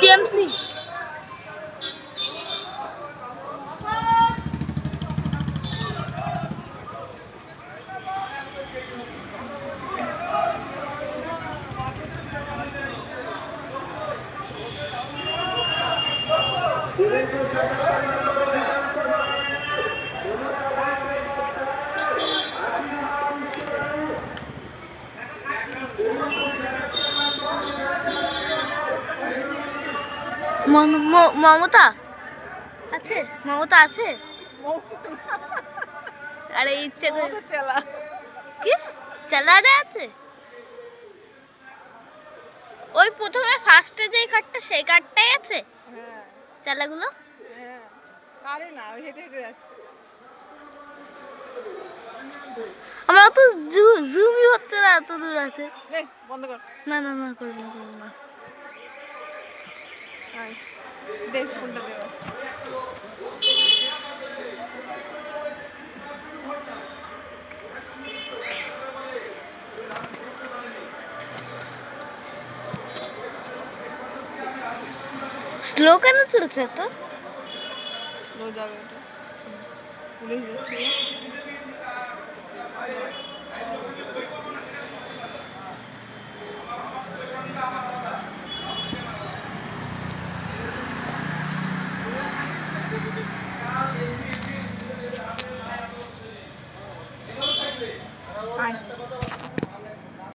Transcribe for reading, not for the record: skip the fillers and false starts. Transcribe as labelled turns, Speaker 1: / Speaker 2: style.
Speaker 1: TMC Mamata আছে, মমতা আছে। আরে ইচ্ছে করে
Speaker 2: চেলা
Speaker 1: কি চালারে আছে। ওই প্রথমে ফার্স্টে যেই কার্ডটা সেই কার্ডটাই আছে।
Speaker 2: হ্যাঁ
Speaker 1: চালাগুলো
Speaker 2: হ্যাঁ আরে না ওই হেঁটে হেঁটে যাচ্ছে।
Speaker 1: আমার তো জুমই হচ্ছে না, এত দূর আছে।
Speaker 2: বন্ধ কর।
Speaker 1: না না না করবো না, করবো না।
Speaker 2: দেখ ফোনটা দে।
Speaker 1: স্লো কেন চলছে তো?
Speaker 2: স্লো যাবে এটা, পুলিশ যাচ্ছে।